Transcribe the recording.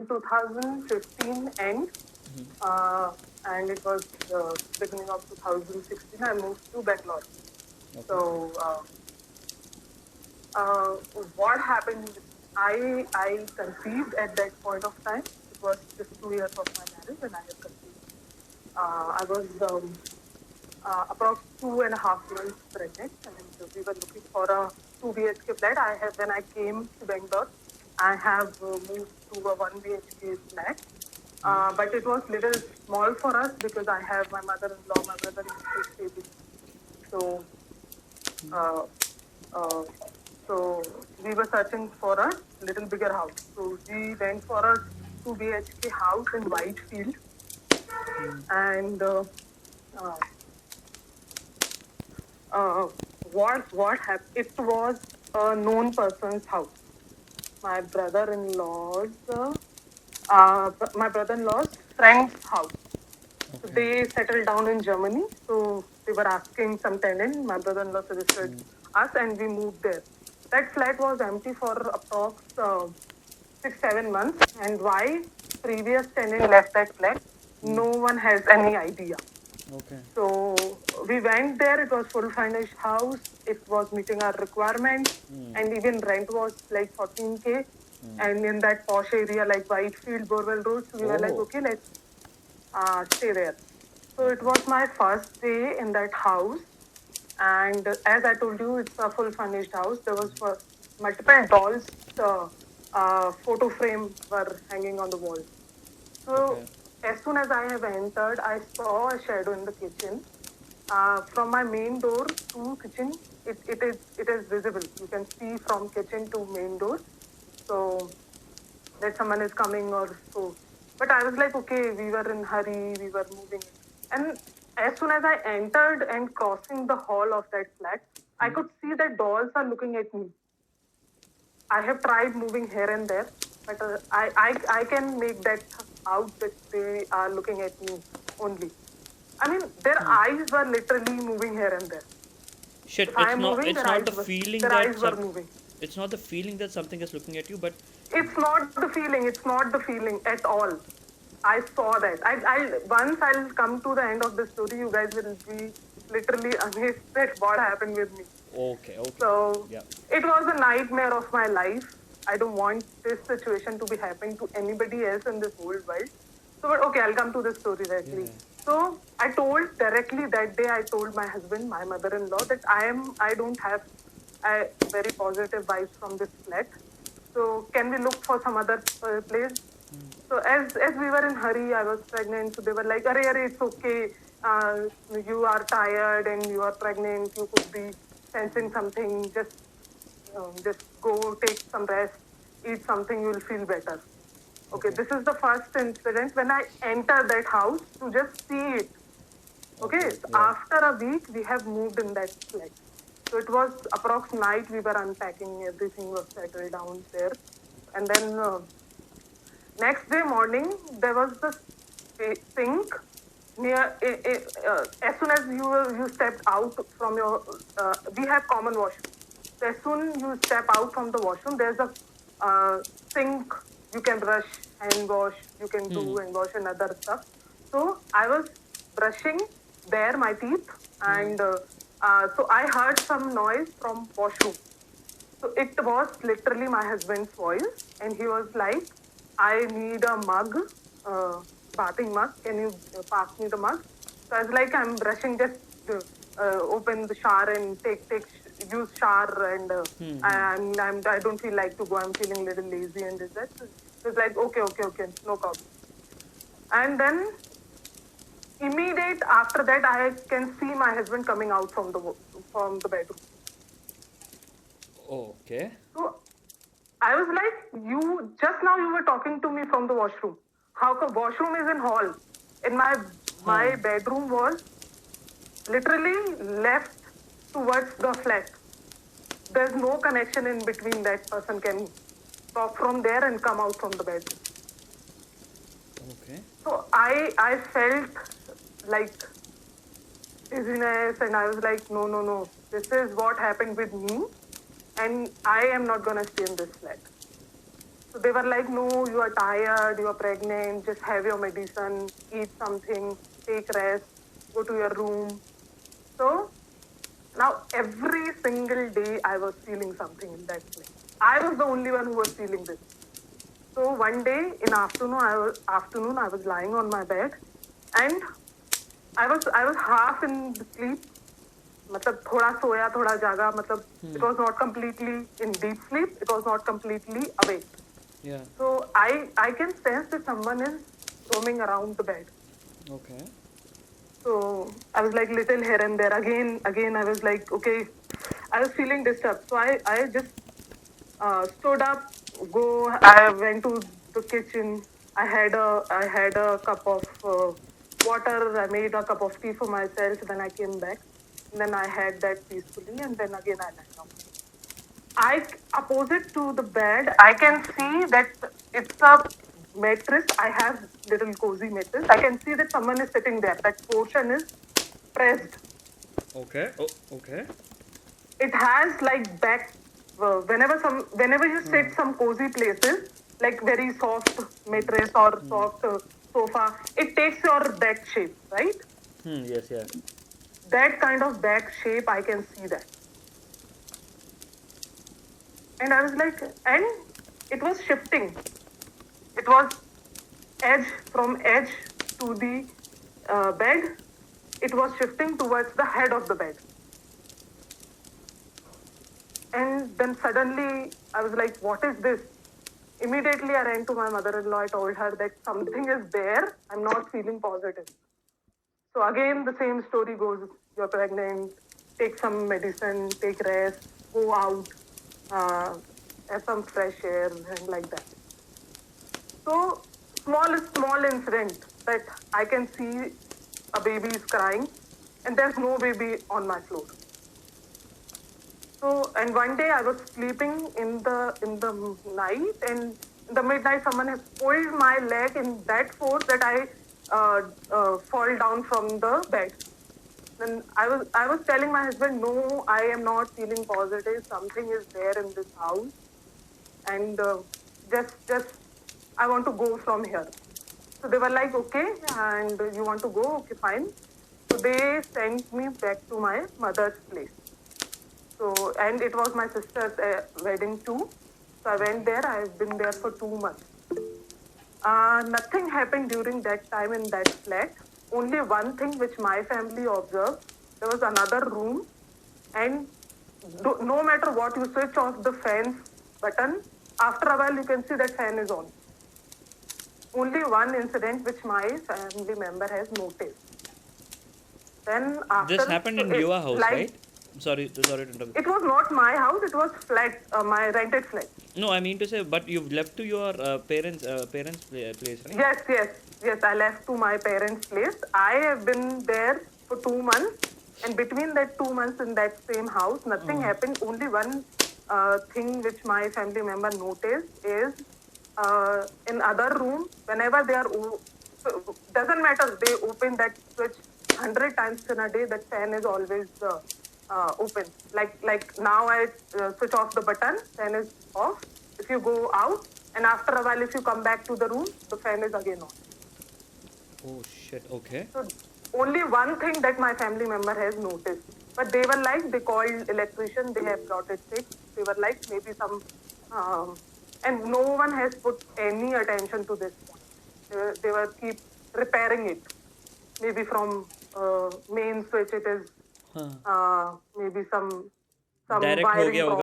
2015 end, and it was beginning of 2016. I moved to Bangalore. Okay. So what happened? I conceived at that point of time. It was just 2 years of my marriage, and I had conceived. I was approx 2.5 months pregnant, and we were looking for a 2 BHK flat. When I came to Bangalore, I have moved to a 1 BHK flat. But it was little small for us because I have my mother-in-law, my brother used to stay with me. So, so we were searching for a little bigger house. So we went for a 2 BHK house in Whitefield, and what happened? It was a known person's house. My brother-in-law's friend's house. So they settled down in Germany. So they were asking some tenant. My brother-in-law suggested us, and we moved there. That flat was empty for approx 6-7 months. And why previous tenant left that flat, no one has any idea. Okay. So we went there. It was full furnished house. It was meeting our requirements, and even rent was like 14K. And in that posh area like Whitefield, Borwell Road, so we were like, okay, let's stay there. So it was my first day in that house, and as I told you, it's a full furnished house. There was multiple dolls. Photo frame were hanging on the wall. So as soon as I have entered, I saw a shadow in the kitchen. From my main door to kitchen, it is visible. You can see from kitchen to main door. So that someone is coming or so. But I was like, okay, we were in hurry, we were moving. And as soon as I entered and crossing the hall of that flat, I could see that dolls are looking at me. I have tried moving here and there, but I can make that out that they are looking at me only. I mean, their eyes were literally moving here and there. Shit, If I am moving, it's not the feeling their that eyes were moving. It's not the feeling that something is looking at you, but it's not the feeling. It's not the feeling at all. I saw that. I'll come to the end of the story. You guys will be literally amazed at what happened with me. Okay. So Yeah. it was a nightmare of my life. I don't want this situation to be happening to anybody else in this whole world. So, but okay, I'll come to the story directly. Yeah. So I told directly that day. I told my husband, my mother-in-law, that I don't have a very positive vibes from this flat. So can we look for some other place? So as we were in hurry, I was pregnant. So they were like, "Arey, it's okay. You are tired and you are pregnant. You could be sensing something. Just go take some rest, eat something. You will feel better." Okay, this is the first incident when I entered that house to just see it. Okay, so after a week, we have moved in that flat. So it was approx night, we were unpacking, everything was settled down there. And then next day morning, there was the sink near, as soon as you stepped out from your, we have common washroom. So as soon you step out from the washroom, there's a sink, you can brush, hand wash, you can do and wash and other stuff. So I was brushing there my teeth, and so I heard some noise from washroom. So it was literally my husband's voice, and he was like, "I need a mug, bathing mug. Can you pass me the mug?" So I was like, "I'm brushing, just open the shower and use shower, and I don't feel like to go. I'm feeling a little lazy and this that." So it was like, okay, no problem. And then immediate after that, I can see my husband coming out from the bedroom. Okay. So I was like, you just now you were talking to me from the washroom. How come washroom is in hall? And my bedroom was literally left towards the flat. There's no connection in between that person can talk from there and come out from the bedroom. Okay. So I felt like dizziness, and I was like, no. This is what happened with me, and I am not gonna stay in this flat. So they were like, no, you are tired, you are pregnant, just have your medicine, eat something, take rest, go to your room. So now every single day I was feeling something in that place. I was the only one who was feeling this. So one day in afternoon I was lying on my bed and I was half in sleep. मतलब थोड़ा सोया थोड़ा जागा मतलब it was not completely in deep sleep, it was not completely awake. Yeah. So I can sense that someone is roaming around the bed. Okay. So I was like little here and there. Again I was like, okay, I was feeling disturbed. So I just stood up, I went to the kitchen. I had a cup of water. I made a cup of tea for myself. Then I came back. And then I had that peacefully. And then again I lay down. Opposite to the bed, I can see that it's a mattress. I have little cozy mattress. I can see that someone is sitting there. That portion is pressed. Okay. Oh, okay. It has like back. Whenever you sit some cozy places, like very soft mattress or soft sofa, it takes your back shape, right? Yes, yeah. That kind of back shape, I can see that. And I was like, and it was shifting. It was from edge to the bed. It was shifting towards the head of the bed. And then suddenly I was like, what is this? Immediately I ran to my mother-in-law. I told her that something is there. I'm not feeling positive. So again, the same story goes. You're pregnant, take some medicine, take rest, go out, uh, have some fresh air and like that. So small incident that I can see a baby is crying and there's no baby on my floor. So and one day I was sleeping in the night and in the midnight someone has pulled my leg in that force that I fall down from the bed. Then I was telling my husband, no, I am not feeling positive. Something is there in this house, and just I want to go from here. So they were like, okay, and you want to go? Okay, fine. So they sent me back to my mother's place. So and it was my sister's wedding too. So I went there. I've been there for 2 months. Nothing happened during that time in that flat. Only one thing which my family observed. There was another room, and no matter what you switch off the fan's button, after a while you can see that fan is on. Only one incident which my family member has noticed. Then This after happened so in it, your house, like right? Sorry to interrupt. it was not my house. It was flat, my rented flat. No, I mean to say, but you've left to your place, right? Yes. I left to my parents' place. I have been there for 2 months, and between that 2 months in that same house, nothing happened. Only one thing which my family member noticed is in other room, whenever they are so doesn't matter. They open that switch 100 times in a day. That fan is always open. Like now I switch off the button, fan is off. If you go out, and after a while, if you come back to the room, the fan is again on. Oh shit. Okay. So only one thing that my family member has noticed. But they were like, they called electrician, they have brought it fixed. They were like, maybe some, and no one has put any attention to this point. They were keep repairing it. Maybe from main switch it is, हाँ. maybe some Direct हो wiring गया होगा. problem.